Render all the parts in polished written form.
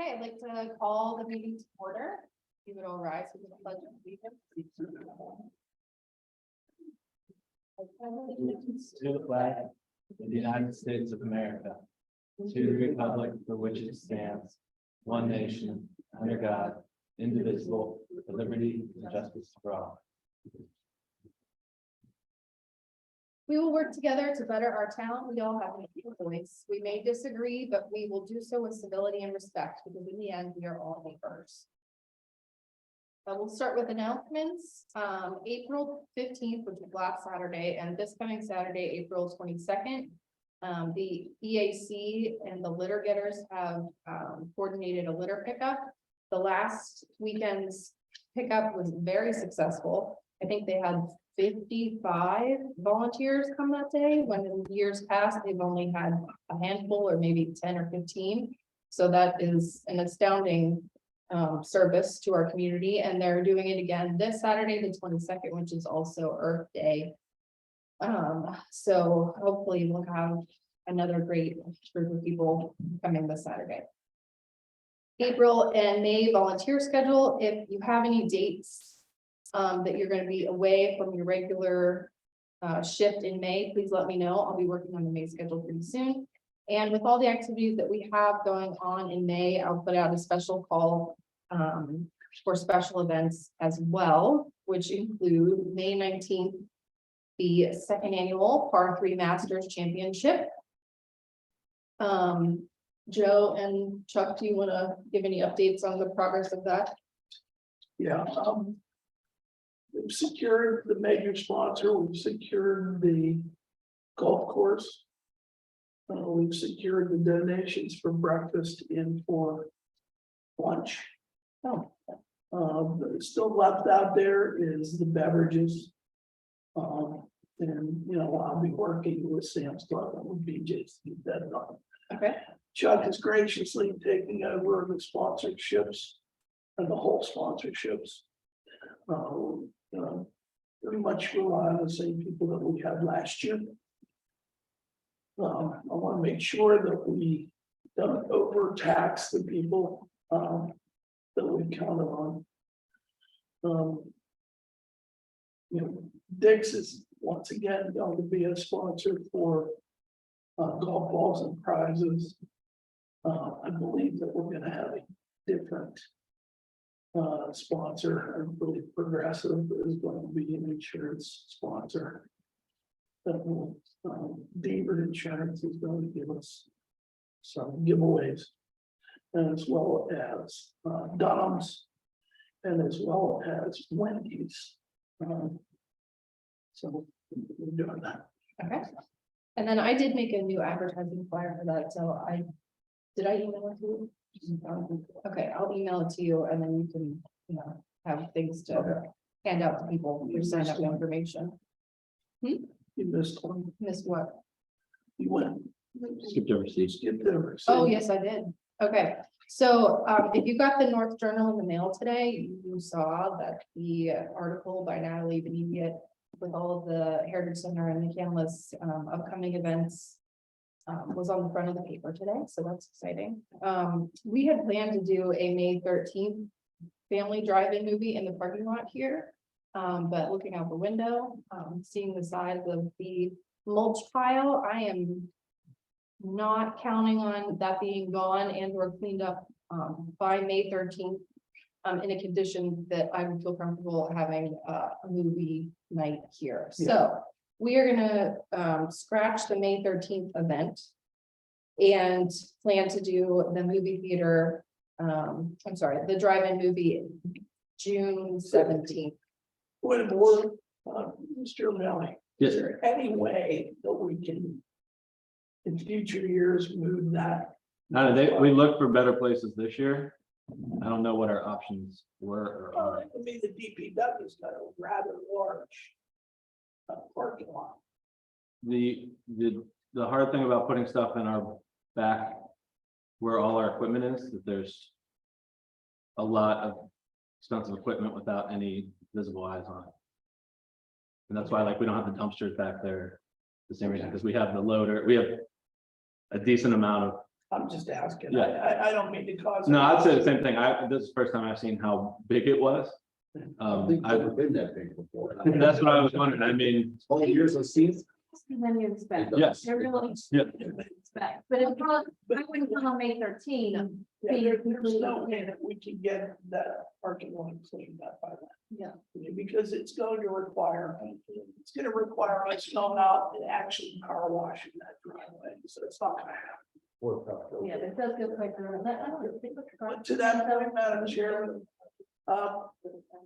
Okay, I'd like to call the meeting to order. You would all rise with the pledge of Allegiance to the flag of the United States of America, to the republic for which it stands, one nation, under God, indivisible, with liberty and justice for all. We will work together to better our town. We all have an equal voice. We may disagree, but we will do so with civility and respect, because in the end, we are all neighbors. We'll start with announcements. April 15th, which was last Saturday, and this coming Saturday, April 22nd. The EAC and the litter getters have coordinated a litter pickup. The last weekend's pickup was very successful. I think they had 55 volunteers come that day, when in years past, they've only had a handful or maybe 10 or 15. So that is an astounding service to our community, and they're doing it again this Saturday, the 22nd, which is also Earth Day. So hopefully we'll have another great group of people coming this Saturday. April and May volunteer schedule. If you have any dates that you're going to be away from your regular shift in May, please let me know. I'll be working on the May schedule pretty soon. And with all the activities that we have going on in May, I'll put out a special call for special events as well, which include May 19th, the second annual Par 3 Masters Championship. Joe and Chuck, do you want to give any updates on the progress of that? Yeah, we've secured the major sponsor, we've secured the golf course. We've secured the donations for breakfast and for lunch. Still left out there is the beverages. And I'll be working with Sam's Club and with BJ's to get that done. Okay. Chuck is graciously taking over the sponsorships and the whole sponsorships. Pretty much rely on the same people that we had last year. I want to make sure that we don't overtax the people that we count on. Dick's is once again going to be a sponsor for golf balls and prizes. I believe that we're going to have a different sponsor. I believe Progressive is going to be an insurance sponsor. Deaver Insurance is going to give us some giveaways, as well as Dunham's, and as well as Wendy's. So we're doing that. Okay. And then I did make a new advertising flyer for that, so did I email it to you? Okay, I'll email it to you, and then you can, have things to hand out to people who sign up information. You missed one. Missed what? You went. Skipped over C. Skipped over. Oh, yes, I did. Okay, so if you got the North Journal in the mail today, you saw that the article by Natalie Beneviat with all of the Heritage Center and the Canlis upcoming events was on the front of the paper today, so that's exciting. We had planned to do a May 13th family drive-in movie in the parking lot here, but looking out the window, seeing the size of the mulch pile, I am not counting on that being gone and or cleaned up by May 13th in a condition that I would feel comfortable having a movie night here. So we are gonna scratch the May 13th event and plan to do the movie theater. I'm sorry, the drive-in movie June 17th. Point of order, Mr. O'Malley. Yes, Is there any way that we can, in future years, move that? no, we looked for better places this year. I don't know what our options were or are. I mean, the DPW's got a rather large parking lot. The hard thing about putting stuff in our back where all our equipment is, that there's a lot of expensive equipment without any visible eyes on it. And that's why we don't have the dumpsters back there the same reason, because we have the loader, we have a decent amount of I'm just asking, Yeah. I don't mean to cause. No, I'd say the same thing. This is the first time I've seen how big it was. I don't think it's ever been that big before. That's what I was wondering. I mean, All the years I've seen. Then you expect. yes, They're really yeah, expect, but if not, I wouldn't come on May 13. Yeah, there's no way that we can get that parking lot cleaned up by then. Yeah. Because it's going to require us going out and actually car washing that driveway, so it's not gonna happen. Yeah, it does go quicker. And that- I don't think it's- But to that point, Madam Chair,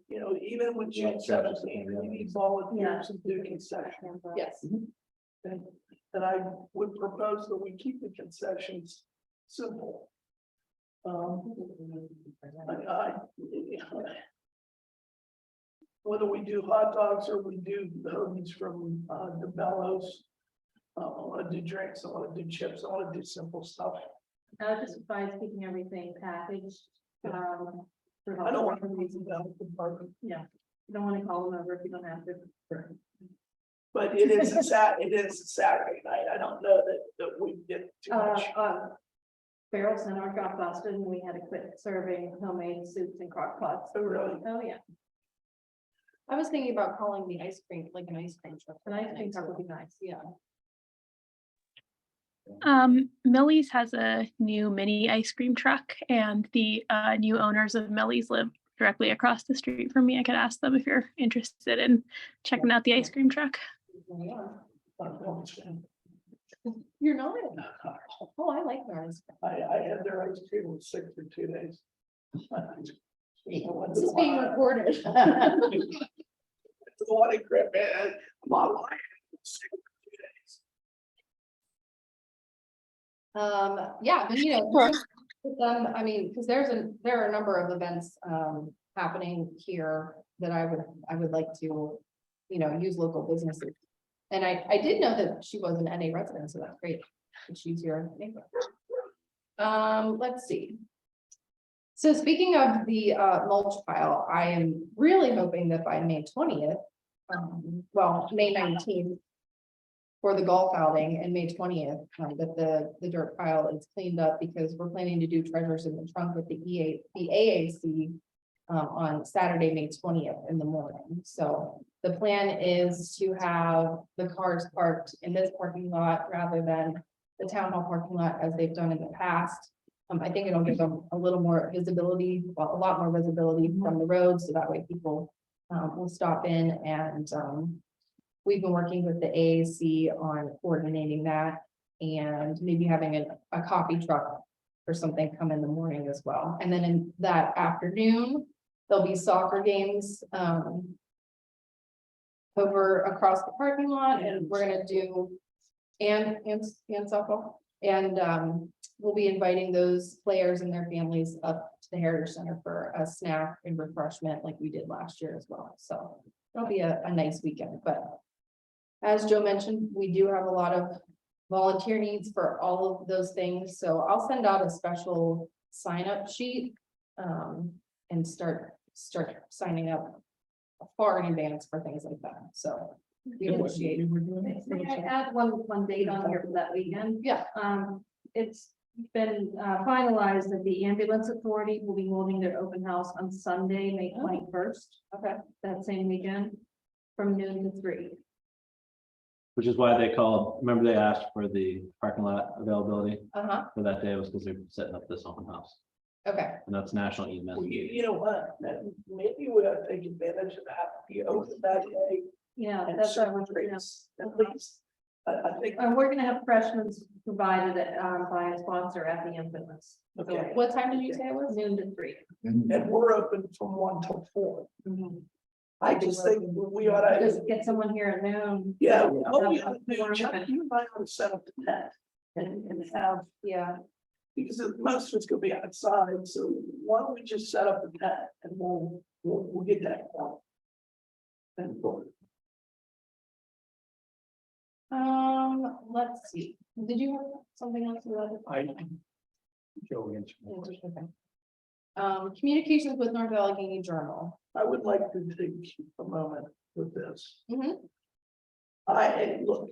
you know, even with June 17th, we need volunteers to do concessions. Yes. And I would propose that we keep the concessions simple. Whether we do hot dogs or we do hoagies from the Bellows. I want to do drinks, I want to do chips, I want to do simple stuff. Just advise keeping everything packaged. I don't want to leave the Bellows department. Yeah, you don't want to call them over if you don't have to. But it is a Saturday night. I don't know that we get too much. Barrel Center got busted and we had to quit serving homemade soups and crock pots. Oh, really? Oh, yeah. I was thinking about calling the ice cream, like an ice cream truck. An ice cream truck would be nice, yeah. Millie's has a new mini ice cream truck, and the new owners of Millie's live directly across the street from me. I could ask them if you're interested in checking out the ice cream truck. You're not? Oh, I like theirs. I had their ice cream was sick for 2 days. This is being recorded. It's a lot of grip, man. My wife was sick for 2 days. Yeah, but you know, with them, I mean, because there are a number of events happening here that I would like to, you know, use local businesses. And I did know that she was an NA resident, so that's great. And she's here. Let's see. So speaking of the mulch pile, I am really hoping that by May 20th, well, May 19th, for the golf outing, and May 20th, that the dirt pile is cleaned up, because we're planning to do treasures in the trunk with the AAC on Saturday, May 20th in the morning. So the plan is to have the cars parked in this parking lot rather than the town hall parking lot as they've done in the past. I think it'll give them a little more visibility, well, a lot more visibility from the road, so that way people will stop in. And we've been working with the AAC on coordinating that, and maybe having a coffee truck or something come in the morning as well. And then in that afternoon, there'll be soccer games over across the parking lot, and we're gonna do and softball. And we'll be inviting those players and their families up to the Heritage Center for a snack and refreshment like we did last year as well. So it'll be a nice weekend. But as Joe mentioned, we do have a lot of volunteer needs for all of those things. So I'll send out a special sign up sheet and start signing up far in advance for things like that. So we initiate. May I add one date on here for that weekend? Yeah. It's been finalized that the ambulance authority will be holding their open house on Sunday, May 21st. Okay. That same weekend, from noon to 3. which is why they called, remember they asked for the parking lot availability for that day, was because they're setting up this open house. Okay. And that's national email. Well, you know what, maybe we ought to take advantage of that, be open that day. Yeah, and that's what we're celebrate doing. At least, I think, And we're gonna have freshmen provided by a sponsor at the ambulance. okay, What time did you say it was? Noon to 3. and we're open from 1 till 4. I just think we ought to, Just get someone here at noon. yeah, what we ought to do, Chuck, you and I ought to set up the tent and have, Yeah. because most of it's gonna be outside, so why don't we just set up the tent and we'll get that going. And Let's see. Did you have something else? Joe answered. Okay. Communications with North Allegheny Journal. I would like to take a moment with this. Mhm. Look,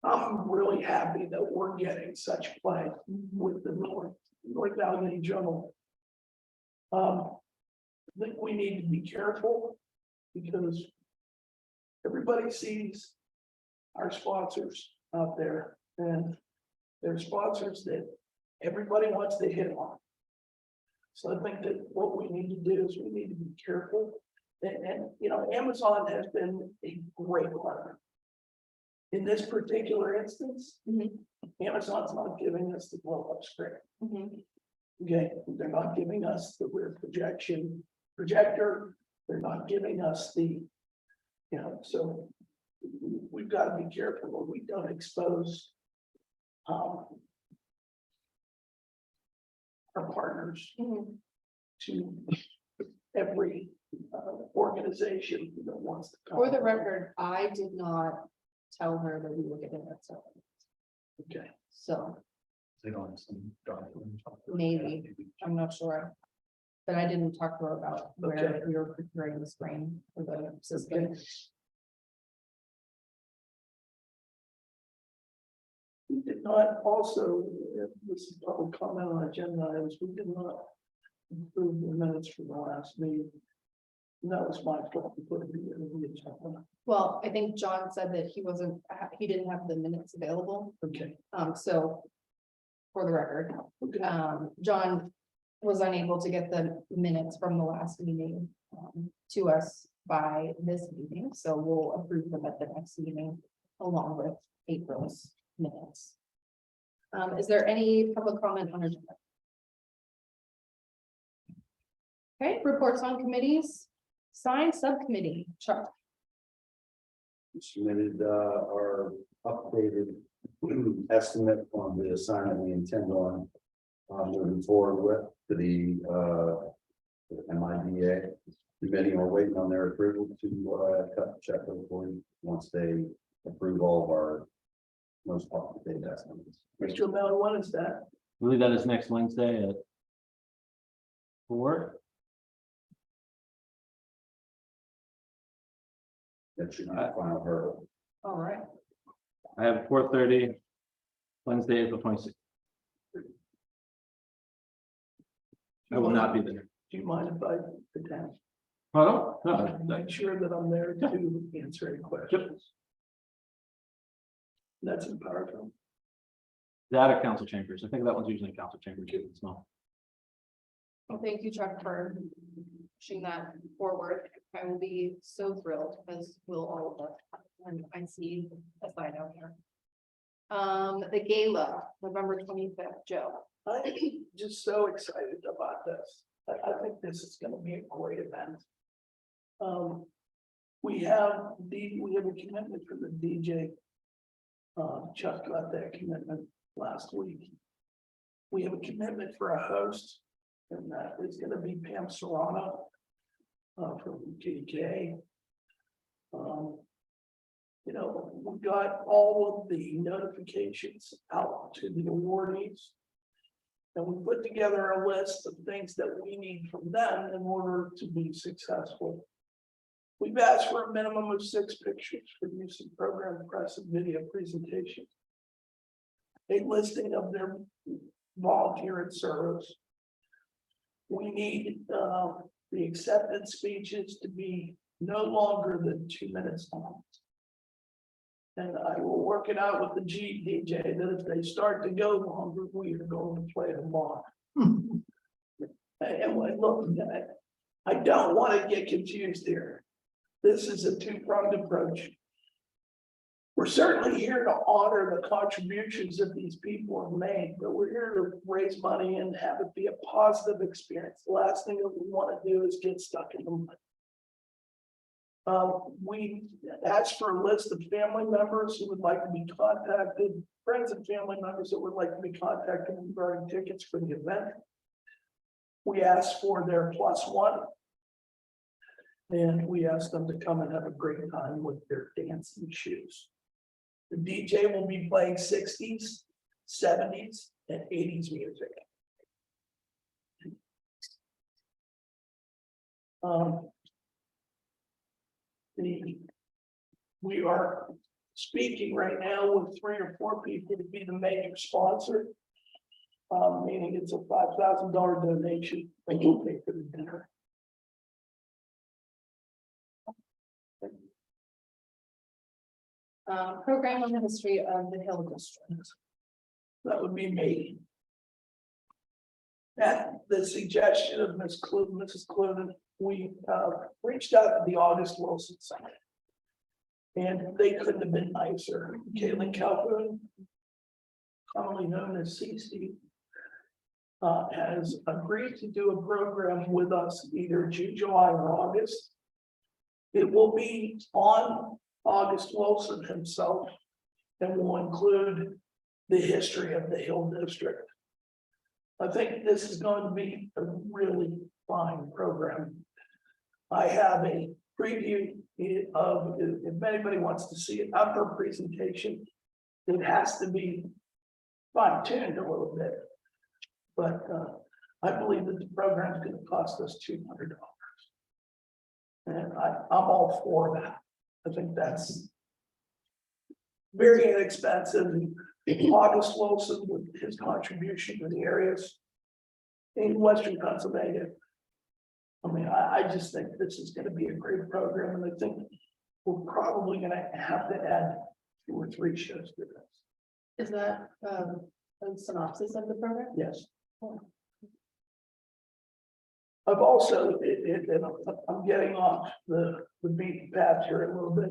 I'm really happy that we're getting such play with the North Allegheny Journal. I think we need to be careful because everybody sees our sponsors out there, and they're sponsors that everybody wants to hit on. So I think that what we need to do is we need to be careful. And you know, Amazon has been a great partner. In this particular instance, Amazon's not giving us the blow up screen. Okay, they're not giving us the rear projector. They're not giving us the, you know, so we've got to be careful when we don't expose our partners to every organization that wants to come. For the record, I did not tell her that we were getting that stuff. Okay, So They don't have some document. maybe, I'm not sure. But I didn't talk to her about where Okay. we were preparing the screen for the system. we did not also, this is public comment on agenda items, we did not approve the minutes from the last meeting. And that was my fault to put it in the agenda. Well, I think John said that he didn't have the minutes available. Okay, So for the record, okay, John was unable to get the minutes from the last meeting to us by this meeting, so we'll approve them at the next meeting along with April's minutes. Is there any public comment on agenda? Okay, reports on committees, sign subcommittee, Chuck. Submitted our updated estimate on the assignment we intend on moving forward with to the MIDA. Committee, we're waiting on their approval to cut the check over once they approve all of our most up-to-date estimates. Mr. O'Malley, when is that? I believe that is next Wednesday at 4. That should be the final hurdle. All right, I have 4:30, Wednesday, April 26th. I will not be there. Do you mind if I attend? Oh, no, Make sure that I'm there to answer any questions. That's in PowerPoint. that at council chambers. I think that one's usually in council chambers. It's small. well, thank you, Chuck, for pushing that forward. I will be so thrilled, as will all of us, when I see a sign out here. The gala, November 25th, Joe. I'm just so excited about this. I think this is gonna be a great event. We have a commitment for the DJ. Chuck got that commitment last week. We have a commitment for a host, and that is gonna be Pam Serrano from KK. You know, we got all of the notifications out to the awardees. And we put together a list of things that we need from them in order to be successful. We've asked for a minimum of 6 pictures for use in program, press, and video presentation. A listing of their volunteer and service. We need the acceptance speeches to be no longer than 2 minutes long. And I will work it out with the DJ that if they start to go longer, we are going to play them off. And when looking at it, I don't want to get confused here. This is a two-pronged approach. We're certainly here to honor the contributions that these people have made, but we're here to raise money and have it be a positive experience. The last thing that we want to do is get stuck in the mud. We asked for a list of family members who would like to be contacted, friends and family members that would like to be contacted regarding tickets for the event. We asked for their +1. And we asked them to come and have a great time with their dancing shoes. The DJ will be playing 60s, 70s, and 80s music. We are speaking right now with 3 or 4 people to be the major sponsor. Meaning it's a $5,000 donation that will pay for the dinner. Program on the history of the Hill District. That would be me. At the suggestion of Mrs. Cluden, we reached out to the August Wilson Center. And they couldn't have been nicer. Caitlin Calhoun, commonly known as CC, has agreed to do a program with us either June, July, or August. It will be on August Wilson himself and will include the history of the Hill District. I think this is going to be a really fine program. I have a preview of, if anybody wants to see it, of her presentation. It has to be fine-tuned a little bit. But I believe that the program is going to cost us $200. And I'm all for that. I think that's very inexpensive. August Wilson with his contribution to the areas in Western Pennsylvania. I mean, I just think this is going to be a great program, and I think we're probably going to have to add 2 or 3 shows to this. Is that a synopsis of the program? Yes. I've also, I'm getting off the beaten path here a little bit.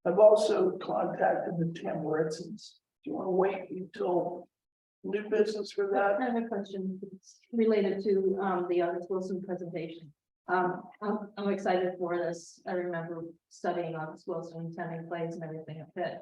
I've also contacted the Tamaritzans. Do you want to wait until new business for that? I have a question related to the August Wilson presentation. I'm excited for this. I remember studying August Wilson, attending plays and everything at Pitt.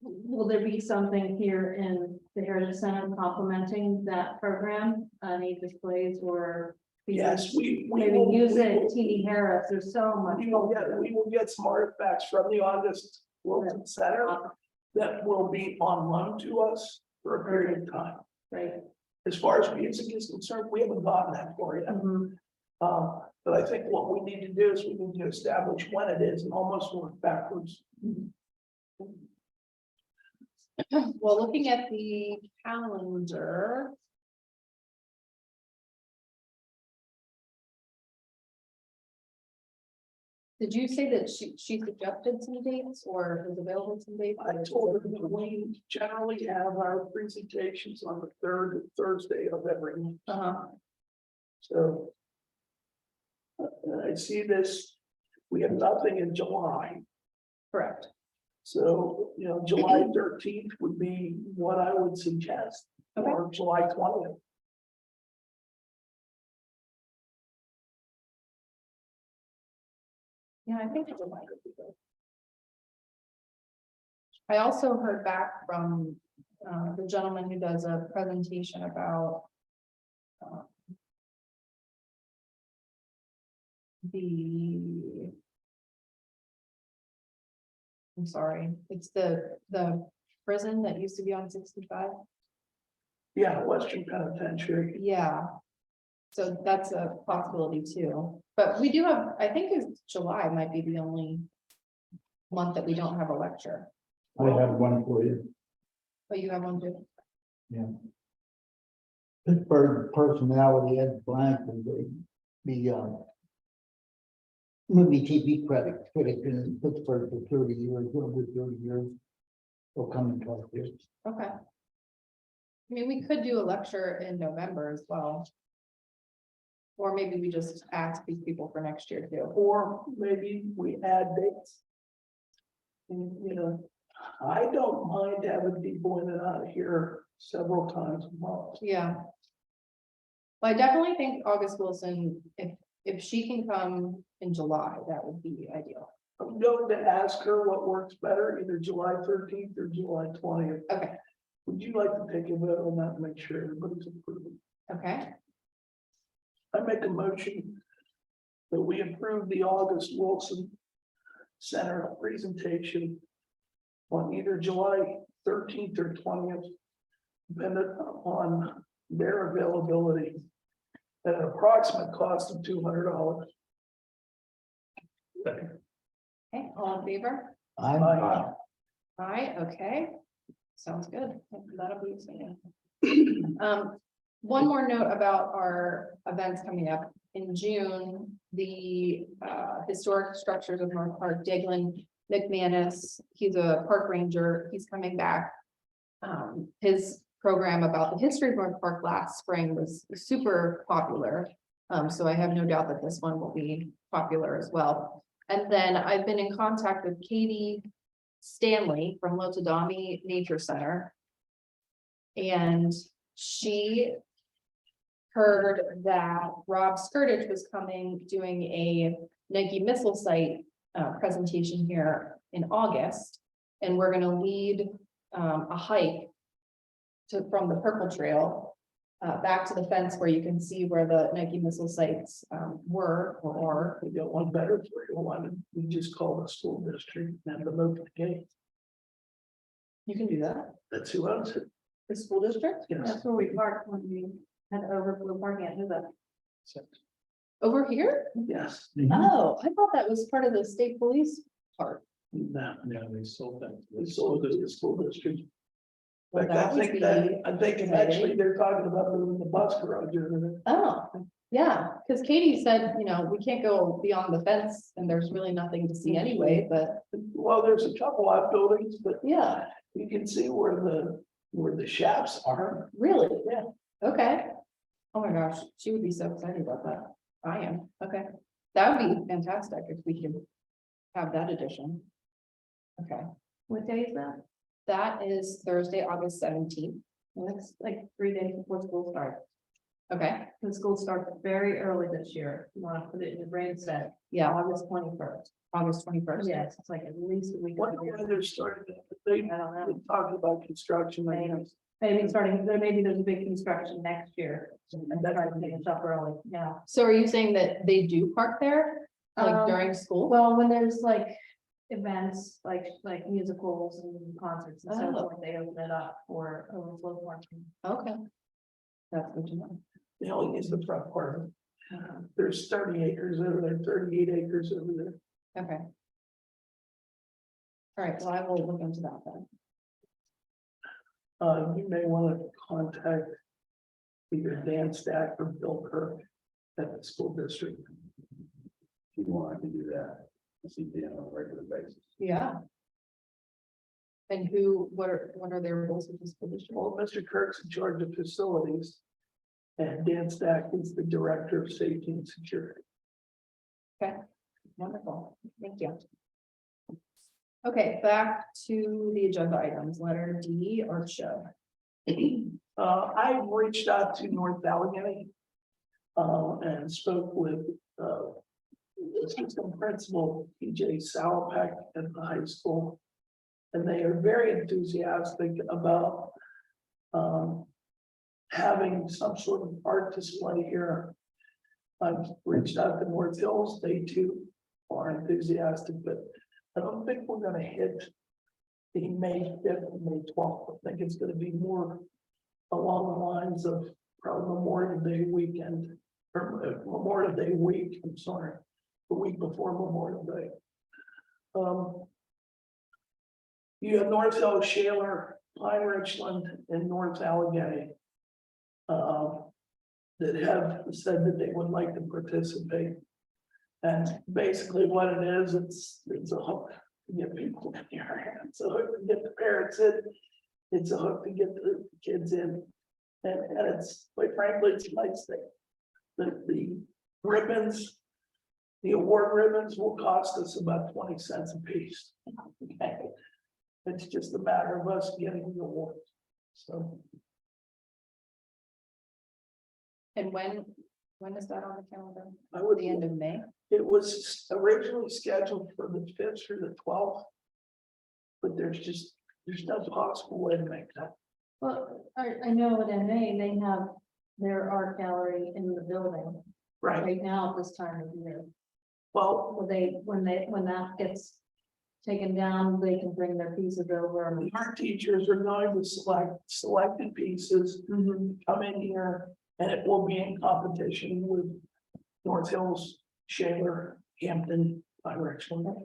Will there be something here in the Heritage Center complementing that program? Any displays or? Yes, we Maybe will use we it, will- T.D. Harris, there's so much. We will get some artifacts from the August Wilson Center that will be on loan to us for a period of time. Right. As far as music is concerned, we haven't gotten that far yet. But I think what we need to do is we need to establish when it is and almost work backwards. Well, looking at the calendar. Did you say that she suggested some dates or was available some dates? I told her that we generally have our presentations on the 3rd Thursday of every month. So I see this, we have nothing in July. Correct. So, July 13th would be what I would suggest, or July 20th. Yeah, I think it's a lot of people. I also heard back from the gentleman who does a presentation about I'm sorry, it's the prison that used to be on 65. Yeah, Western Penitentiary. Yeah. So that's a possibility too, but we do have, I think it's July might be the only month that we don't have a lecture. I have one for you. But you have one too. Pittsburgh personality Ed Blank is the movie TV critic in Pittsburgh for 30 years, over 30 years. Will come in 12 years. Okay. I mean, we could do a lecture in November as well. Or maybe we just ask these people for next year too. Or maybe we add dates. And, I don't mind having people in and out of here several times a month. Yeah. Well, I definitely think August Wilson, if she can come in July, that would be ideal. I'm going to ask her what works better, either July 13th or July 20th. Okay. Would you like to take a vote on that and make sure everybody's approved? Okay. I make a motion that we approve the August Wilson Center presentation on either July 13th or 20th, dependent on their availability at an approximate cost of $200. Okay, all in favor? I'm, Aye, okay. Sounds good. That'll be exciting. One more note about our events coming up. In June, the historic structures of North Park, Diglin McManus, he's a park ranger, he's coming back. His program about the history of North Park last spring was super popular. So I have no doubt that this one will be popular as well. And then I've been in contact with Katie Stanley from Lotadami Nature Center. And she heard that Rob Skirtich was coming, doing a Nike missile site presentation here in August. And we're gonna lead a hike from the Purple Trail back to the fence where you can see where the Nike missile sites were or are. We got one better for you. Why don't we just call the school district and have them open the gate? You can do that. That's who owns it. The school district? Yes. That's where we parked when we had overflow parking at Newbury. Over here? Yes. Oh, I thought that was part of the state police part. No, Yeah, they sold that. we sold it to the school district. Well, Like, that I would think be that, I think exciting. eventually they're talking about moving the bus garage over there. Oh, yeah, because Katie said, you know, we can't go beyond the fence and there's really nothing to see anyway, but Well, there's a couple outbuildings, but yeah, you can see where the shafts are. really, Yeah. okay. Oh my gosh, she would be so excited about that. I am, okay. That would be fantastic if we could have that addition. Okay, What day is that? that is Thursday, August 17th. Well, it's like 3 days before school starts. Okay, The school starts very early this year. You want to put it in your brain set, yeah, August 21st. August 21st. Yes, it's like at least a week. What, before. when they're starting, they I don't know. talking about construction. Maybe starting, maybe there's a big construction next year. And that's trying to finish up early, yeah. So are you saying that they do park there, like Um, during school? Well, when there's like events, like musicals and concerts and so Oh. forth, they open it up for overflow parking. Okay. That's good to know. They only use the front part. There's 30 acres over there, 38 acres over there. Okay. All right, well, I will look into that then. You may want to contact either Dan Stack or Bill Kirk at the school district. If you want, I can do that. I see Dan on a regular basis. Yeah. And what are their roles with this position? Well, Mr. Kirk's in charge of facilities. And Dan Stack is the director of safety and security. Wonderful, thank you. Okay, back to the agenda items, letter D, art show. I reached out to North Allegheny. And spoke with, assistant principal PJ Salopek at the high school. And they are very enthusiastic about, having some sort of art display here. I've reached out to North Hills, they too are enthusiastic, but I don't think we're gonna hit the May 5th and May 12th. I think it's gonna be more along the lines of probably Memorial Day weekend, or Memorial Day week, I'm sorry, the week before Memorial Day. You have North Hill, Shaler, Pine Richland, and North Allegheny. That have said that they would like to participate. And basically what it is, it's a hook to get people in here, it's a hook to get the parents in, it's a hook to get the kids in. And it's, quite frankly, it's a nice thing. The ribbons, the award ribbons will cost us about 20 cents a piece. Okay. It's just a matter of us getting the awards, so. And when is that on the calendar? I would, The end of May? it was originally scheduled for the 5th through the 12th. But there's no possible way to make that. Well, I know at MA, they have their art gallery in the building Right, right now at this time of year. well, When that gets taken down, they can bring their pieces over. the art teachers are going to select selected pieces, come in here, and it will be in competition with North Hills, Shaler, Hampton, by Richmond.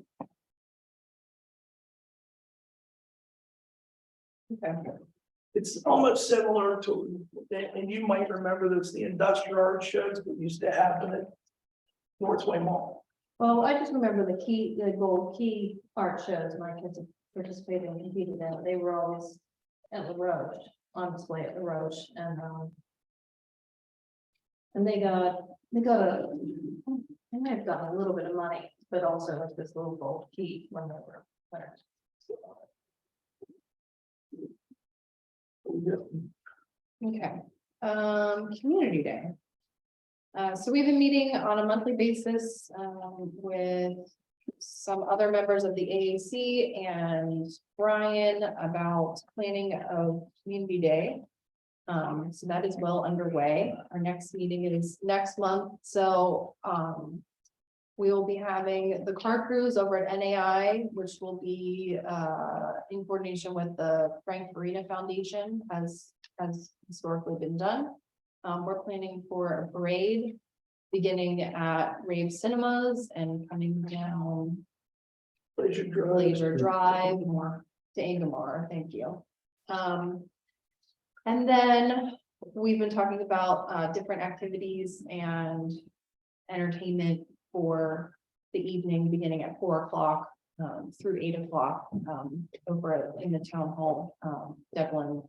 Okay. It's almost similar to, and you might remember this, the industrial art shows that used to happen at Northway Mall. Well, I just remember the gold key art shows, my kids participated and competed in, it. They were always at La Roche, on display at La Roche, and they got a, they might have gotten a little bit of money, but also like this little gold key when they were winners. Okay, community day. So we've been meeting on a monthly basis, with some other members of the AAC and Brian about planning of community day. So that is well underway. Our next meeting is next month, so, we will be having the car cruise over at NAI, which will be, in coordination with the Frank Farina Foundation, as historically been done. We're planning for a parade beginning at Rave Cinemas and coming down Glacier Drive more to Angomar, thank you. And then we've been talking about different activities and entertainment for the evening, beginning at 4 o'clock through 8 o'clock over in the town hall, Devlin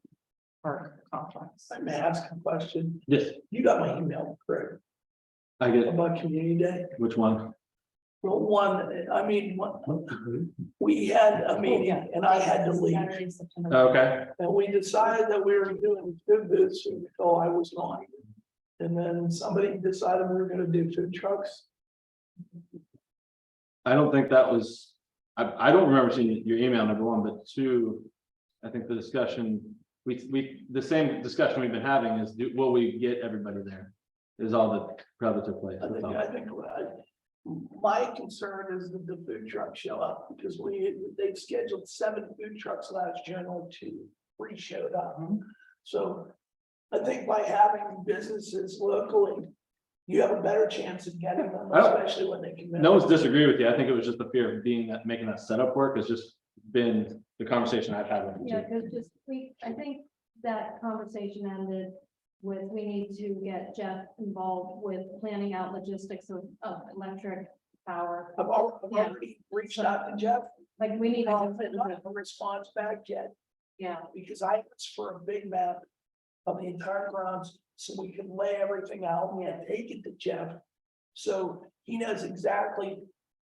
Park complex. I may ask a question. Yes, You got my email, correct, I get, about community day? which one? Well, we had a meeting and I had to leave. Saturday, September. Okay, And we decided that we were doing food booths until I was gone. And then somebody decided we were gonna do food trucks. I don't think that was, I don't remember seeing your email, number one, but two, I think the discussion, the same discussion we've been having is, will we get everybody there? Is all that probably took place. I think my concern is that the food trucks show up because they scheduled 7 food trucks last year and only 2 showed up. So I think by having businesses locally, you have a better chance of getting them, especially when they come in. No one's disagree with you. I think it was just the fear of making that setup work has just been the conversation I've had with you. Yeah, because I think that conversation ended with, we need to get Jeff involved with planning out logistics of electric power. I've already reached out to Jeff. Like, we need I to haven't gotten a response back yet yeah, because I asked for a big map of the entire grounds so we can lay everything out and take it to Jeff. So he knows exactly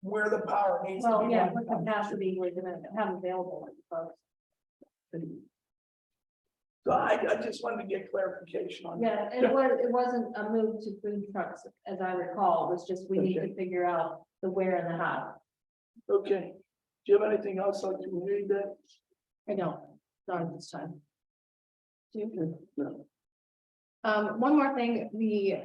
where the power needs to well, be. yeah, what capacity we're gonna have available, I suppose. So I just wanted to get clarification on that. Yeah, it wasn't a move to food trucks, as I recall, it was just, we need to figure out the where and the how. Okay. Do you have anything else on community day? I don't, not at this time. Do you? No. One more thing, the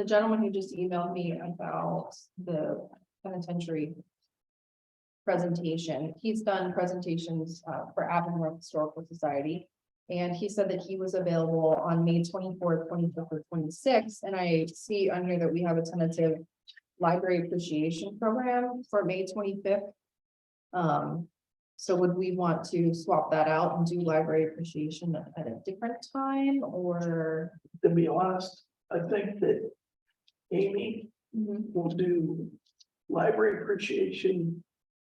gentleman who just emailed me about the penitentiary presentation, he's done presentations for Avonworth Historical Society. And he said that he was available on May 24th, 25th, or 26th. And I see on here that we have a tentative library appreciation program for May 25th. So would we want to swap that out and do library appreciation at a different time or? To be honest, I think that Amy will do library appreciation.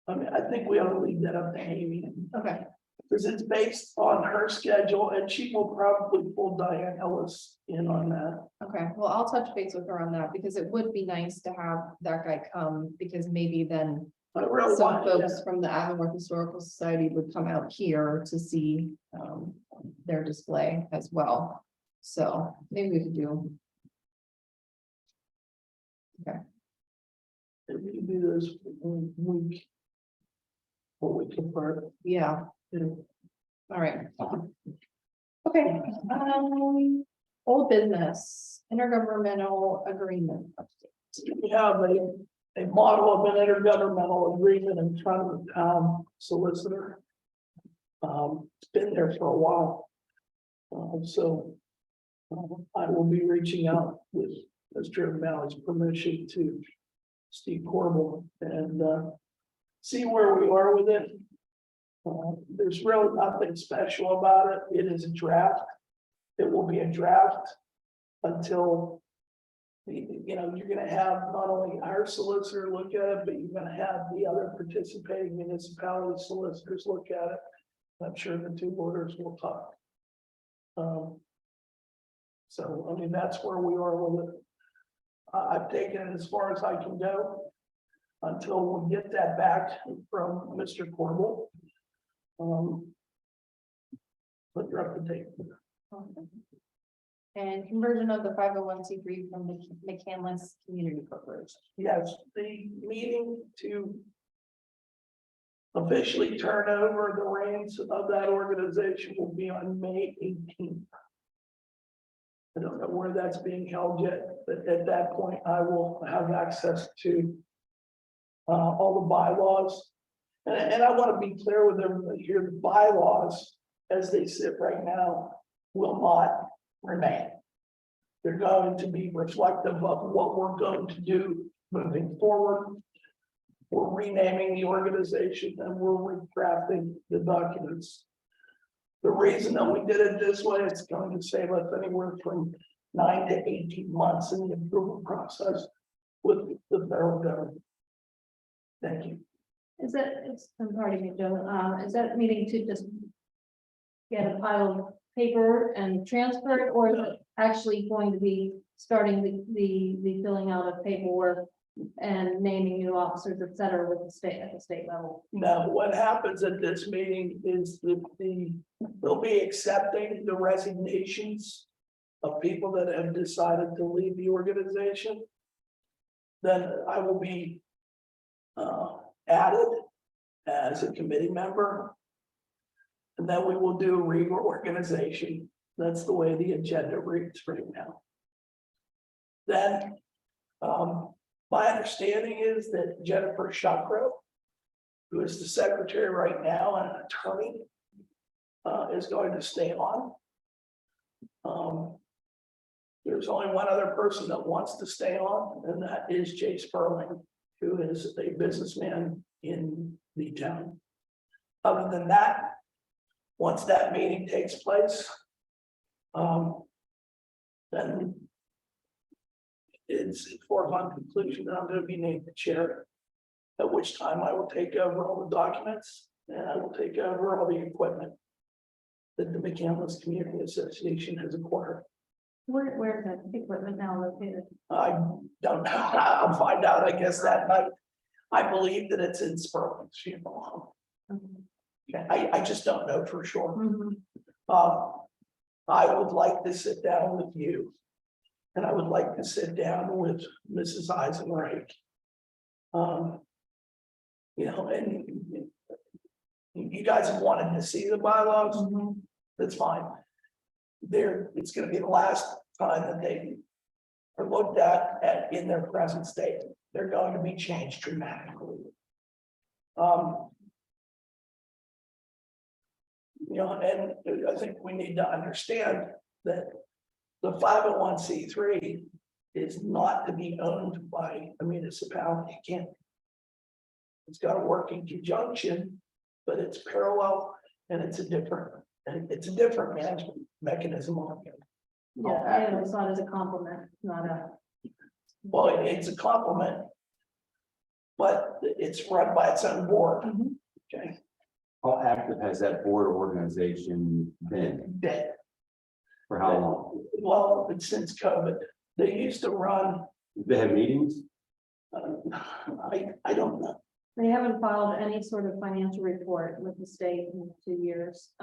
I mean, I think we ought to leave that up to Amy. Okay, Because it's based on her schedule and she will probably pull Diane Ellis in on that. okay, well, I'll touch base with her on that because it would be nice to have that guy come because maybe then I really some want folks from the Avonworth Historical Society would come out here to see their display as well. So maybe we could do. if we can do this for 1 week. Or we can start. Yeah. All right. Okay, old business, intergovernmental agreement update. We have a model of an intergovernmental agreement in front of the town solicitor. It's been there for a while. So I will be reaching out with Mr. O'Malley's permission to Steve Corbel and see where we are with it. There's really nothing special about it. It is a draft. It will be a draft until you're gonna have not only our solicitor look at it, but you're gonna have the other participating municipality solicitors look at it. I'm sure the two lawyers will talk. So, I mean, that's where we are with it. I've taken it as far as I can go until we get that back from Mr. Corbel. But you're up to date. And conversion of the 501c3 from the McCandless Community Corporation. Yes, the meeting to officially turn over the reins of that organization will be on May 18th. I don't know where that's being held yet, but at that point, I will have access to all the bylaws. And I want to be clear with everybody here, the bylaws, as they sit right now, will not remain. They're going to be reflective of what we're going to do moving forward. We're renaming the organization and we're redrafting the documents. The reason that we did it this way, it's going to save us anywhere from 9 to 18 months in the approval process with the federal government. Thank you. Pardon me, Joe, is that meeting to just get a pile of paper and transfer it, or is it actually going to be starting the filling out of paperwork and naming new officers, et cetera, with the state at the state level? Now, what happens at this meeting is they'll be accepting the resignations of people that have decided to leave the organization. Then I will be added as a committee member. And then we will do a reorganization. That's the way the agenda reads right now. Then, my understanding is that Jennifer Shakro, who is the secretary right now and an attorney, is going to stay on. There's only one other person that wants to stay on, and that is Jay Sperling, who is a businessman in the town. Other than that, once that meeting takes place, then it's foregone conclusion that I'm going to be named the chair, at which time I will take over all the documents and I will take over all the equipment that the McCandless Community Association has acquired. Where is that equipment now located? I don't know. I'll find out, I guess, that night. I believe that it's in Sperling's funeral home. Okay, I just don't know for sure. I would like to sit down with you. And I would like to sit down with Mrs. Eisenreich. And you guys have wanted to see the bylaws. That's fine. It's gonna be the last time that they are looked at in their present state. They're going to be changed dramatically. And I think we need to understand that the 501c3 is not to be owned by a municipality. It can't. It's got to work in conjunction, but it's parallel and it's a different management mechanism on it. Yeah, I always saw it as a compliment, not a. Well, it's a compliment, but it's run by its own board. Okay. How active has that board organization been? Dead. For how long? Well, it's since COVID. They used to run. They have meetings? I don't know. They haven't filed any sort of financial report with the state in 2 years.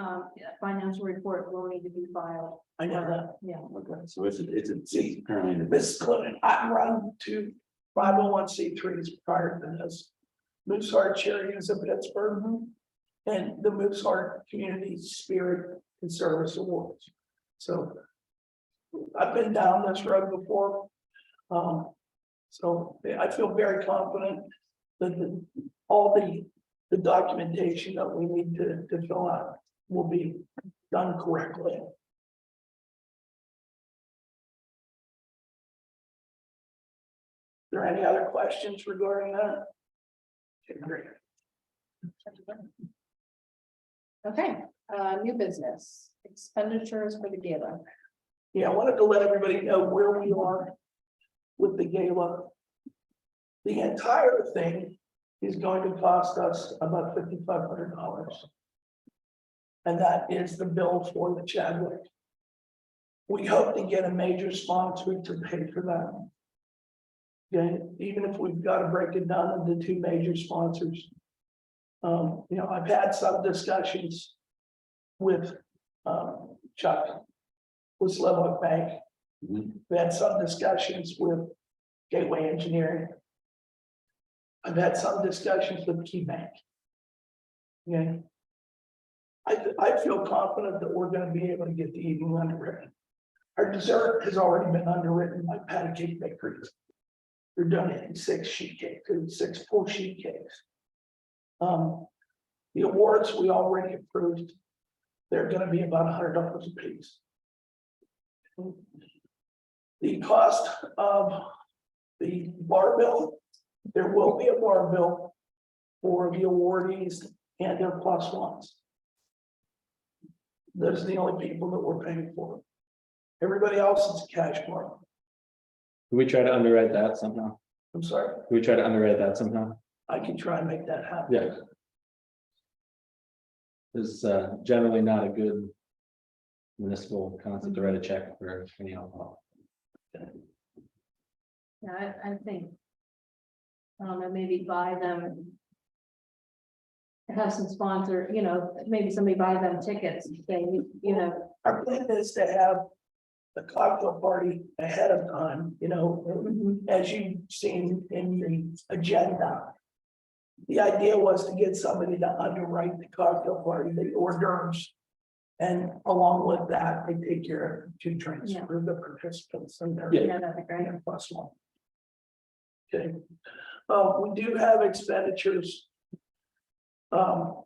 Financial report will need to be filed. I know that. Yeah. Okay, so it's apparently in the This is Clinton. I run 2 501c3s prior to this. Moose Heart Charities of Pittsburgh and the Moose Heart Community Spirit and Service Awards. So I've been down this road before. So I feel very confident that all the documentation that we need to fill out will be done correctly. Are there any other questions regarding that? Okay, great. Okay, new business, expenditures for the gala. Yeah, I wanted to let everybody know where we are with the gala. The entire thing is going to cost us about $5,500. And that is the bill for the Chadwick. We hope to get a major sponsor to pay for that. Okay, even if we've got to break it down into two major sponsors. I've had some discussions with Chuck with Slovak Bank. We had some discussions with Gateway Engineering. I've had some discussions with Key Bank. Okay. I feel confident that we're gonna be able to get the evening underwritten. Our dessert has already been underwritten by Patty Cake Bakeries. They're donating 6 sheet cakes, 6 full sheet cakes. The awards we already approved. They're gonna be about $100 a piece. The cost of the bar bill, there will be a bar bill for the awardees and their plus ones. Those are the only people that we're paying for. Everybody else is a cash bar. Can we try to underwrite that somehow? I'm sorry, Can we try to underwrite that somehow? I can try and make that happen. Yeah. This is generally not a good municipal concept to write a check for any alcohol. Yeah, I think. I don't know, maybe buy them. Have some sponsor, maybe somebody buy them tickets, they, Our plan is to have the cocktail party ahead of time, as you've seen in the agenda. The idea was to get somebody to underwrite the cocktail party, the hors d'oeuvres. And along with that, they take care of 2 drinks Yeah. for the participants and their. that'd be great. And plus one. Okay, we do have expenditures. Pam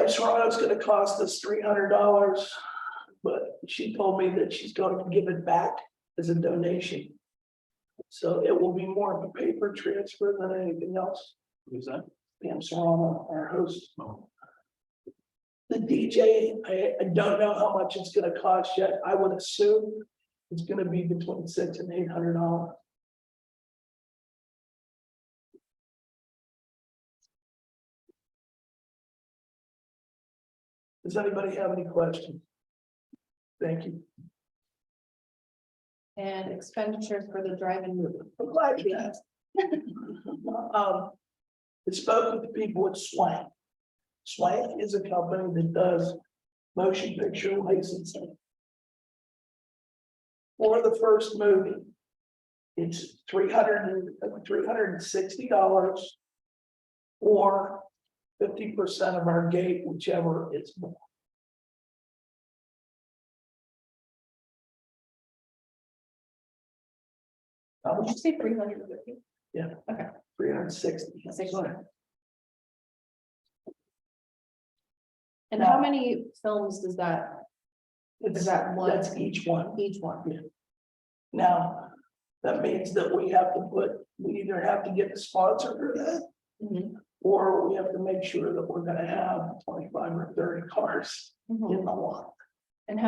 Serrano's gonna cost us $300, but she told me that she's going to give it back as a donation. So it will be more of a paper transfer than anything else. Who's that? Pam Serrano, our host. The DJ, I don't know how much it's gonna cost yet. I would assume it's gonna be between $600 and $800. Does anybody have any questions? Thank you. And expenditures for the drive-in movie. I'm glad you asked. I spoke with the people at Swank. Swank is a company that does motion picture licensing. For the first movie, it's $360 or 50% of our gate, whichever is more. Would you say 350? Yeah. Okay. 360. And how many films does that, It's is that one? That's each one. Each one? Now, that means that we either have to get a sponsor for that, Mhm. or we have to make sure that we're gonna have 25 or 30 cars Mhm. in the lot, And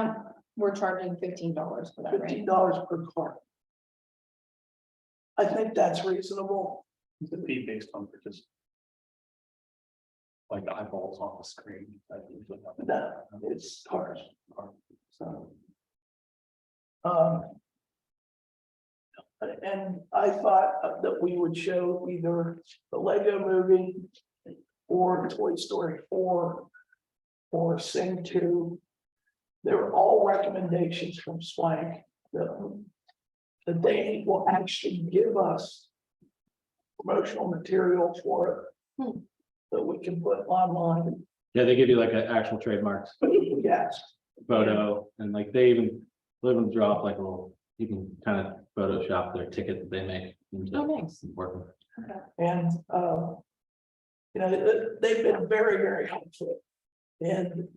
we're charging $15 for that, right? $15 per car. I think that's reasonable. It's a fee based on participants. Like the eyeballs on the screen. That it's cars. So. And I thought that we would show either the Lego movie or Toy Story 4 or Sing 2. They were all recommendations from Swank that they will actually give us promotional material for it that we can put online. Yeah, they give you like an actual trademarks Yes, photo and like they even drop like a little, you can kind of Photoshop their ticket that they make. into Oh, nice. working. and they've been very, very helpful. And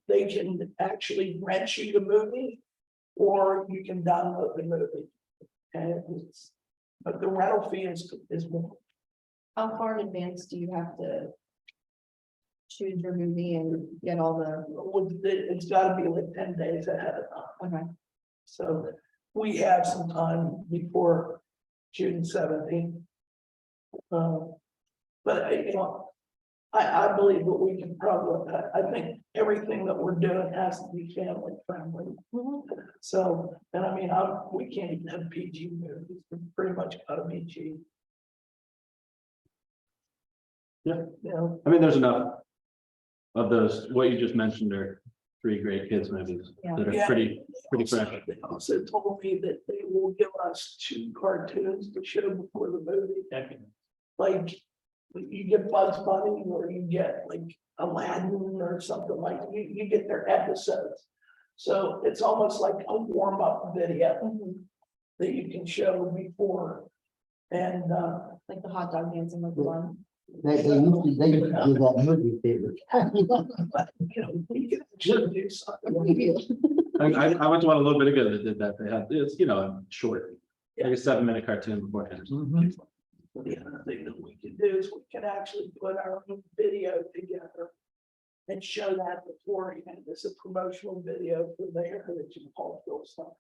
they can actually rent you the movie, or you can download the movie. But the rental fee is more. How far in advance do you have to choose your movie and get all the, It's gotta be like 10 days ahead of time. okay, So we have some time before June 17th. But I believe that we can probably, I think everything that we're doing has to be family friendly. So, and I mean, we can't even have PG movies, we pretty much gotta be G. Yeah. You know, I mean, there's enough of those, what you just mentioned are 3 great kids movies Yeah. that are Yeah. pretty fresh. They also told me that they will give us 2 cartoons to show before the movie. Like, you get Bugs Bunny or you get like Aladdin or something like, you get their episodes. So it's almost like a warm-up video that you can show before. And, like the hot dog dancing with the one. They used to do that movie theater. you know, we can actually do something. I went to one a little bit ago that did that. They had, it's, you know, a short, like a 7-minute cartoon beforehand. The other thing that we can do is we can actually put our own video together and show that beforehand as a promotional video for the Heritage and Cultural stuff.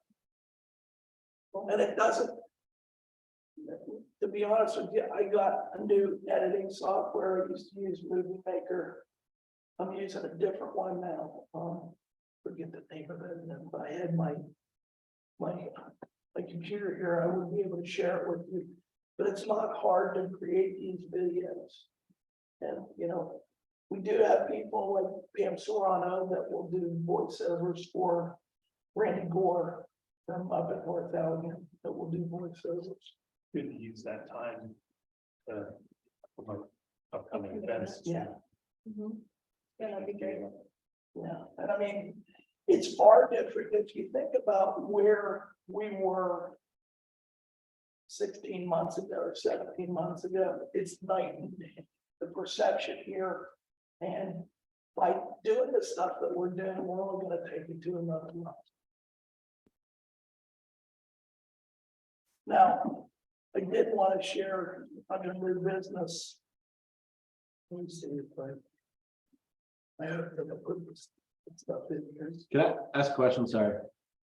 And it doesn't, to be honest with you, I got a new editing software. I used to use Movie Maker. I'm using a different one now. Forget the name of it. And if I had my computer here, I would be able to share it with you. But it's not hard to create these videos. And, you know, we do have people like Pam Serrano that will do voiceovers for Randy Gore from up at North Allegan that will do voiceovers. Good to use that time. To promote upcoming events. Yeah, Yeah, that'd be great. yeah. And I mean, it's far different if you think about where we were 16 months ago or 17 months ago. It's night and day. The perception here, and by doing the stuff that we're doing, we're only going to take it to another level. Now, I did want to share under new business. Let me see if I hope that I put this stuff in here. Can I ask a question? Sorry.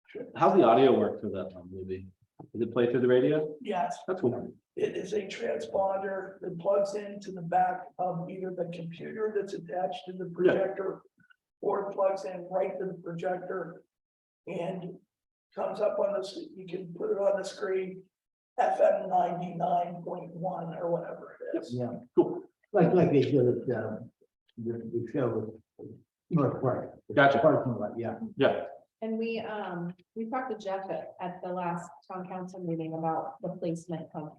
Sure. How's the audio work for that movie? Does it play through the radio? Yes, That's cool. it is a transponder that plugs into the back of either the computer that's attached to the projector, or it plugs in right to the projector and comes up on this, you can put it on the screen, FM 99.1 or whatever it is. Yeah, Cool. like they did at, the show with North Park. Gotcha. Parking lot, yeah. Yeah. And we talked to Jeff at the last town council meeting about the placement of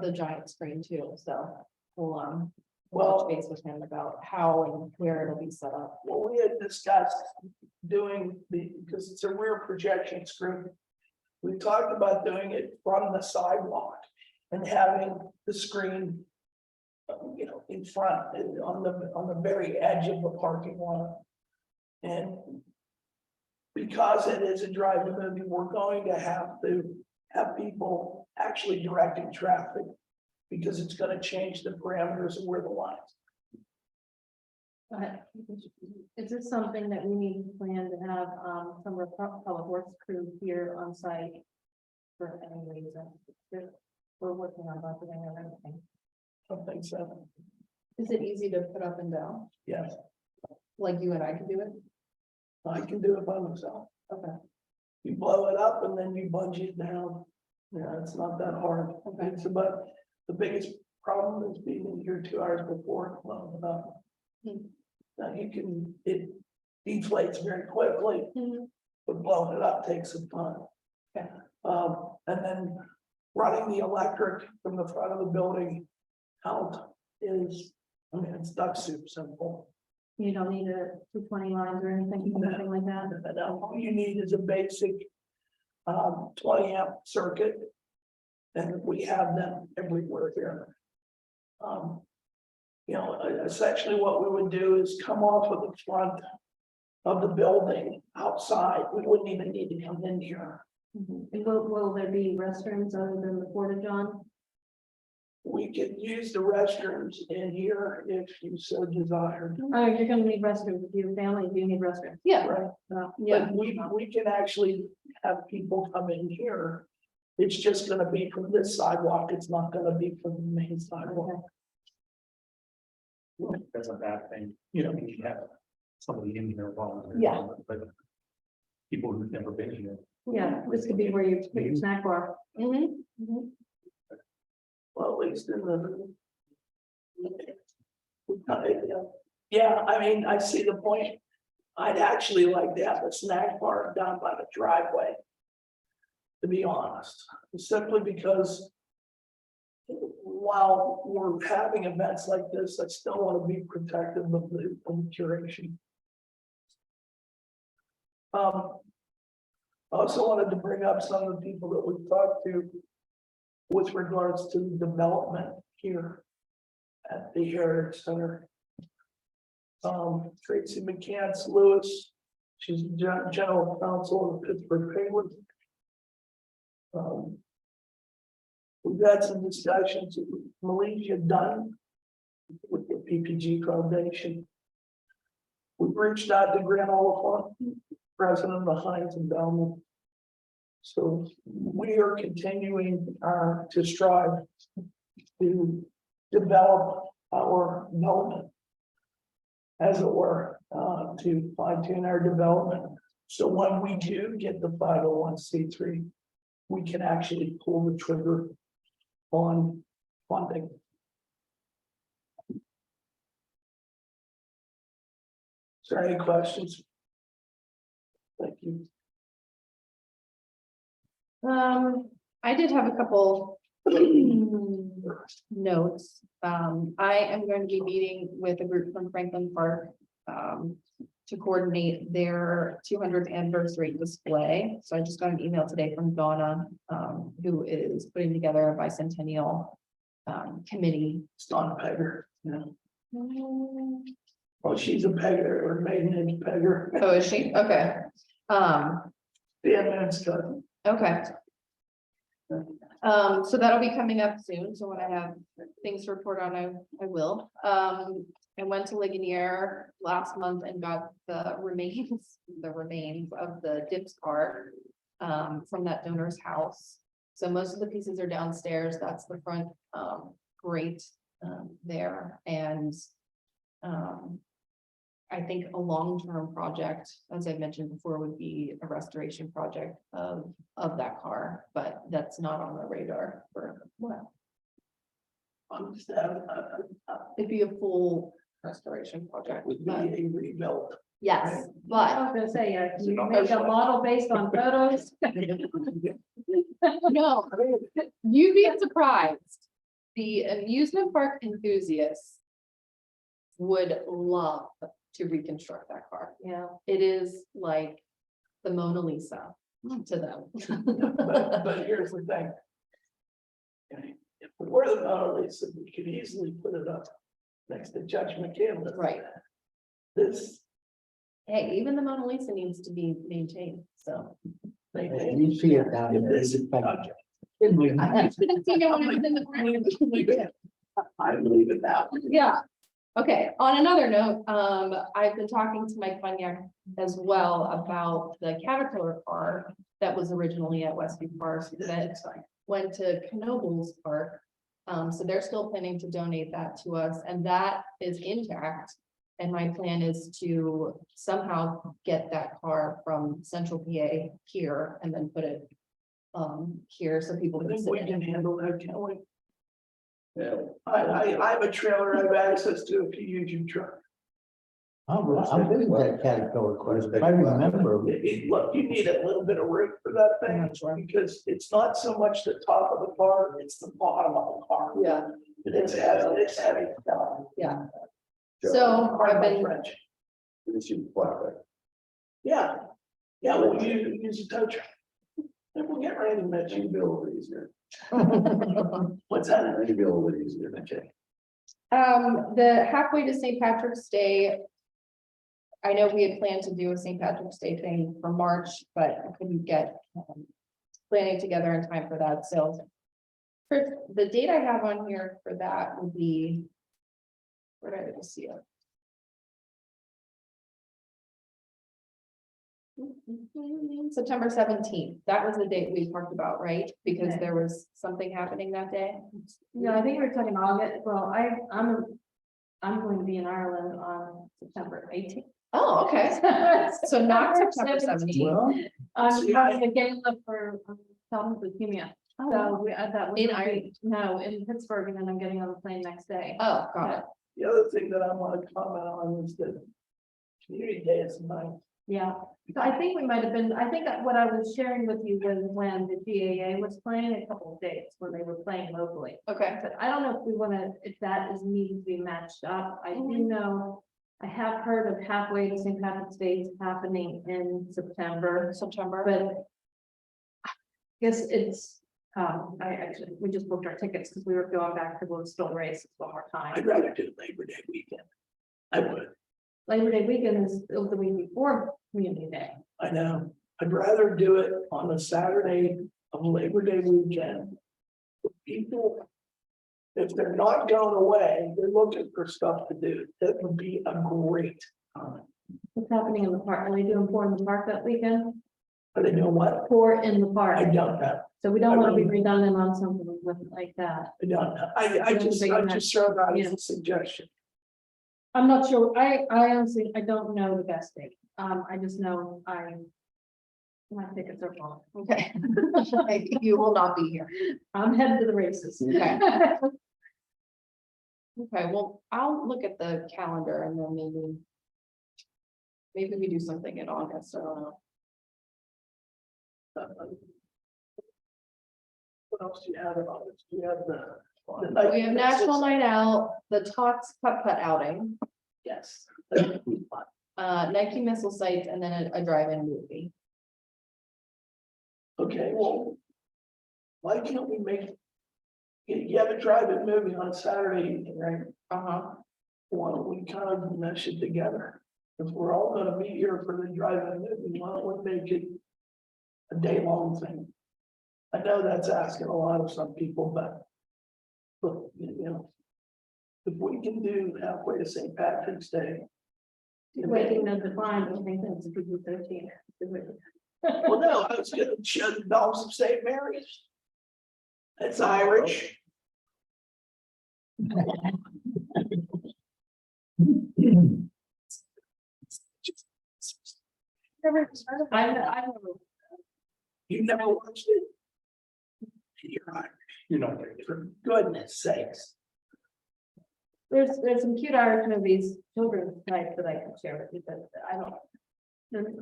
the giant screen too, so we'll touch base with him about how and where it'll be set up. Well, we had discussed doing because it's a rear projection screen. We talked about doing it from the sidewalk and having the screen, you know, in front and on the very edge of the parking lot. And because it is a drive-in movie, we're going to have people actually directing traffic because it's going to change the parameters of where the lines. Is this something that we need to plan to have, some of the public works crew here on site for any reason? We're working on budgeting and everything. Something so. Is it easy to put up and down? Yes, Like you and I can do it? I can do it by myself. Okay. You blow it up and then you bungee it down. Yeah, it's not that hard. Okay. It's about, the biggest problem is being in here 2 hours before and blowing it up. Now it deflates very quickly, but blowing it up takes some time. Okay. And then running the electric from the front of the building out is, I mean, it's duck soup simple. You don't need a 220 lines or anything like that. And all you need is a basic 20 amp circuit. And we have them everywhere here. You know, essentially what we would do is come off of the front of the building outside. We wouldn't even need to come in here. And will there be restrooms other than the porta john? We can use the restrooms in here if you so desired. Oh, you're gonna need restrooms with your family, you need restrooms. Yeah, Right, yeah, but we can actually have people come in here. It's just gonna be from this sidewalk, it's not gonna be from the main sidewalk. That's a bad thing, you know, you have somebody in here while. Yeah. But people who've never been here. Yeah, this could be where you put your snack bar. mhm, mhm. Well, at least in the. Yeah, I mean, I see the point. I'd actually like to have a snack bar down by the driveway. To be honest, simply because. While we're having events like this, I still want to be protective of the curation. I also wanted to bring up some of the people that we've talked to. With regards to development here. At the Heritage Center. Tracy McCants Lewis, she's general counsel of the Pittsburgh Penguins. We've had some discussions with Malaysia Dunn. With the PPG Foundation. We've reached out to Grant Oliphant, president of the Heinz Endowment. So we are continuing to strive to develop our development. As it were, to fine tune our development. So when we do get the 501c3, we can actually pull the trigger on funding. Is there any questions? Thank you. I did have a couple notes. I am going to be meeting with a group from Franklin Park to coordinate their 200th anniversary display. So I just got an email today from Donna, who is putting together a bicentennial committee. It's Donna Pegger. No. Well, she's a Pegger or maiden age Pegger. Oh, is she? Okay. Yeah, man's cousin. Okay. So that'll be coming up soon, so when I have things to report on, I will. I went to Ligonier last month and got the remains of the Dips car from that donor's house. So most of the pieces are downstairs, that's the front grate there, and I think a long-term project, as I mentioned before, would be a restoration project of that car, but that's not on the radar for, well, it'd be a full restoration project. Would be But a rebuild. yes, I but was gonna say, you make a model based on photos. no, you'd be surprised. The amusement park enthusiasts would love to reconstruct that car. Yeah. It is like the Mona Lisa to them. But here's the thing. If we were the Mona Lisa, we could easily put it up next to Judge McCandless. Right. This. Hey, even the Mona Lisa needs to be maintained, so. You see it down there. This it's like- project. I didn't see no one was in the ground. I believe in that. Yeah. Okay, on another note, I've been talking to Mike Bunyak as well about the Caterpillar car that was originally at Westview Park that went to Knoebels Park. So they're still planning to donate that to us, and that is intact. And my plan is to somehow get that car from Central PA here and then put it here so people I can think sit we in can it. handle that, can't we? Yeah. I have a trailer I have access to if you use your truck. I'm with that Caterpillar question. I remember. Look, you need a little bit of room for that thing. That's right. Because it's not so much the top of the car, it's the bottom of the car. Yeah, It's heavy stuff. yeah. So I've been, French. It's you flatbed. Yeah, well, you use a tow truck. If we get ready to mention, you'll be a little easier. What's I that? think it'd be a little bit easier than check. the halfway to St. Patrick's Day. I know we had planned to do a St. Patrick's Day thing for March, but I couldn't get planning together in time for that, so. For the date I have on here for that would be. Where did I see it? September 17th. That was the date we talked about, right? Because Okay. there was something happening that day. Yeah, I think we were talking August, well, I'm going to be in Ireland on September 18th. Oh, okay. So not September 17th. Well, I'm See, having a gala for childhood leukemia, so that was. In gonna be- Ireland? No, in Pittsburgh, and then I'm getting on the plane next day. Oh, got it. the other thing that I want to comment on is that community day is tonight. Yeah, so I think we might have been, I think that what I was sharing with you was when the GAA was playing a couple of days, when they were playing locally. Okay. But I don't know if we wanna, if that is needing to be matched up. I do know, I have heard of halfway to St. Patrick's Day happening in September, but I guess it's, I actually, we just booked our tickets because we were going back to go still race one more I'd time. rather do Labor Day weekend. I would, Labor Day weekend is the week before Community Day. I know. I'd rather do it on a Saturday of Labor Day weekend. People, if they're not going away, they're looking for stuff to do. That would be a great time. What's happening in the park? Are they doing pour in the park that weekend? Are they doing what? Pour in the park. I don't know. So we don't want to be redundant on something like that. I don't know. I just throw it out as a suggestion. I'm not sure. I honestly, I don't know the best date. I just know my tickets are full. Okay. You will not be here. I'm headed to the races. Okay. Okay, well, I'll look at the calendar and then maybe we do something in August. I don't know. What else do you have about this? Do you have the night? We have National Night Out, the Tots Putt outing, Yes. Nike missile sites, and then a drive-in movie. Okay, well. Why can't we make? You have a drive-in movie on Saturday evening, right? Uh-huh. Why don't we kind of mesh it together? If we're all gonna be here for the drive-in movie, why don't we make it a day-long thing? I know that's asking a lot of some people, but. Look, you know. If we can do halfway to St. Patrick's Day. Waiting to define, I think that's a good 13. Well, no, I was gonna show the dogs of St. Mary's. It's Irish. I You never watched it? You're Irish, You're not there. for goodness sakes. there's some cute Irish movies, children's type that I can share with you, but I don't.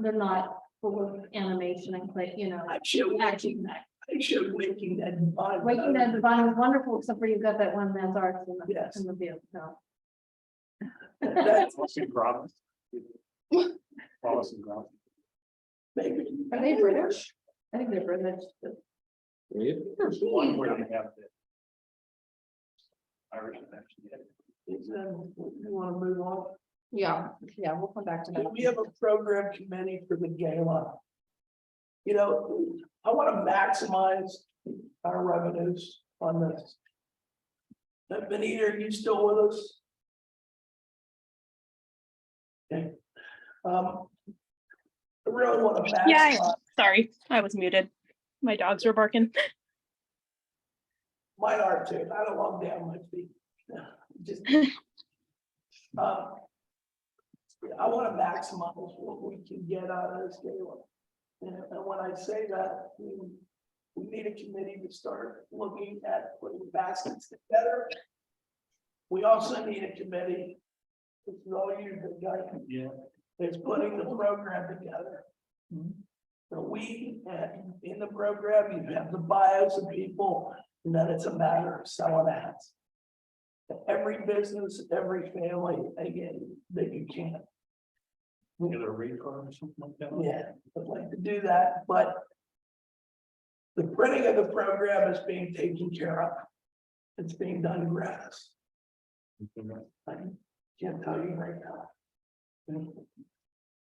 They're not full of animation and play, you know. I showed Action. Waking Dead and Fine. Waking Dead Divine is wonderful, except for you've got that one man's arts Yes. in the view, so. That's Wallace and Gromit. Wallace and Gromit. maybe. Are they British? I think they're British, but There's one where they have the Irish connection. You wanna move on? Yeah, we'll come back to that. We have a program committee for the gala. You know, I wanna maximize our revenues on this. Benita, are you still with us? Okay. I really wanna Yeah, I maximize, am. Sorry, I was muted. My dogs were barking. mine are too, I don't want down my feet. Just. I wanna maximize what we can get out of this gala. And when I say that, we need a committee to start looking at putting baskets together. We also need a committee, this is all you, the guy, Yeah. is putting the program together. So we, in the program, you have the bios of people, and then it's a matter of selling ads. Every business, every family, again, that you can. Get a rate card or something like that. Yeah, I'd like to do that, but. The printing of the program is being taken care of. It's being done gratis. I can't tell you right now.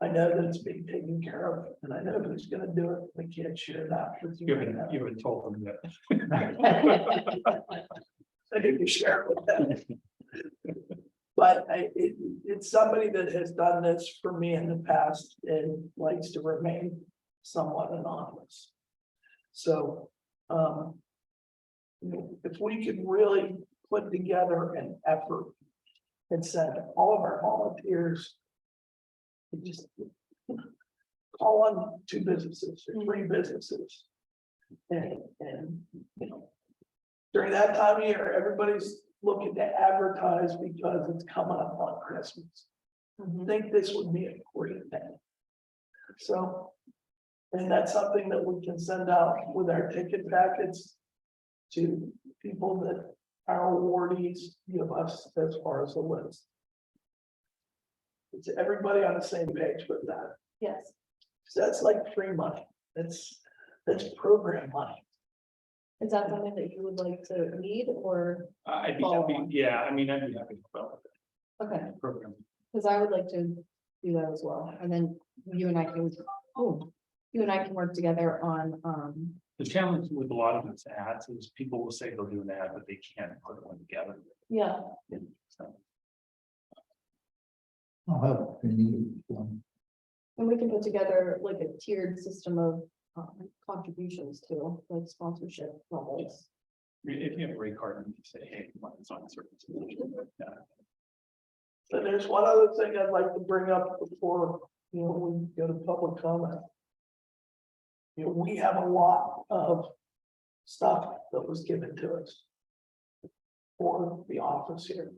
I know that it's being taken care of, and I know who's gonna do it. We can't share that with you. right now. You haven't told them that. I need to share it with them. But it's somebody that has done this for me in the past and likes to remain somewhat anonymous. So, if we could really put together an effort and send all of our volunteers to just call on 2 businesses or 3 businesses. And, during that time of year, everybody's looking to advertise because it's coming up on Christmas. I think this would be a great thing. So, and that's something that we can send out with our ticket packets to people that our awardees give us as far as the list. Is everybody on the same page with that? Yes. So that's like free money. That's program money. Is that something that you would like to lead or, I'd be Follow happy, on. yeah, I mean, I'd be happy to develop okay, that program. because I would like to do that as well. And then you and I can, you and I can work together on, The challenge with a lot of these ads is people will say they'll do an ad, but they can't put one together. yeah, So, I'll have if you need one. and we can put together like a tiered system of contributions too, like sponsorship levels. If you have a rate card and you say, hey, it's on certain. So there's one other thing I'd like to bring up before, we go to public comment. We have a lot of stuff that was given to us for the office here.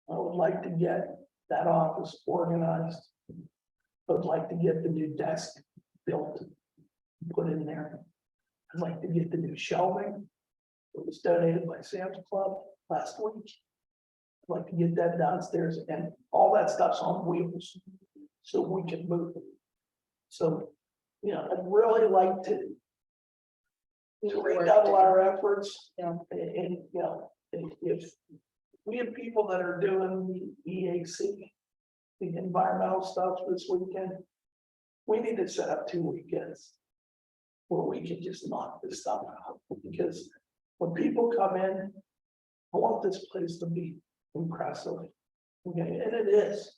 I would like to get that office organized. I would like to get the new desk built, put in there. I'd like to get the new shelving. It was donated by Sam's Club last week. I'd like to get that downstairs and all that stuff's on wheels. So we can move it. So, I'd really like to redouble our efforts. Yeah. And, if we have people that are doing the EAC, the environmental stuff this weekend, we need to set up 2 weekends where we can just knock this stuff out. Because when people come in, I want this place to be impressive. Okay, and it is.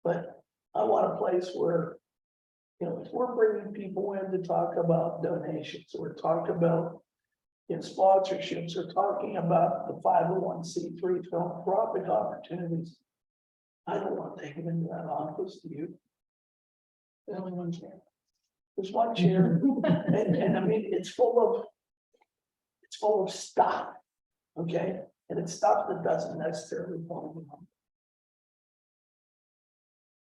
But I want a place where, if we're bringing people in to talk about donations, or talk about sponsorships, or talking about the 501c3 philanthropic opportunities, I don't want to take them into that office, do you? There's only one chair. There's one chair, and I mean, it's full of stuff, okay? And it's stuff that doesn't necessarily belong.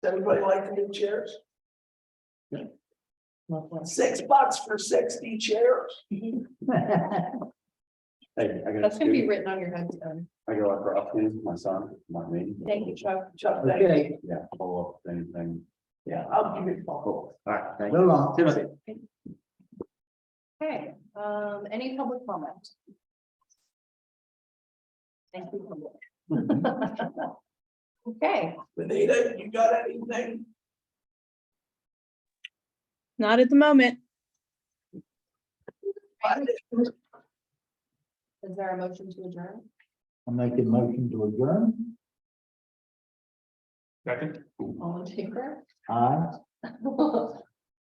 Does everybody like the new chairs? $6 for 60 chairs. Hey, I got. That's gonna be written on your headstone. I go out for afternoon, my son, my me. Thank you, Chuck. Chuck, thank you. Okay, Yeah, follow up with anything. Yeah, I'll give you a call. Cool. All right, thank so you. long. Timothy. Okay, any public comment? Thank you. public. Okay, Benita, you got anything? Not at the moment. is there a motion to adjourn? I'll make a motion to adjourn. Second, All in favor? Aye.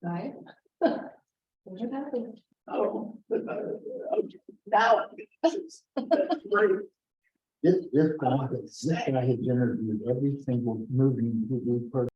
Right? Motion passes. Oh, now. That's great. This guy has interviewed every single moving TV person.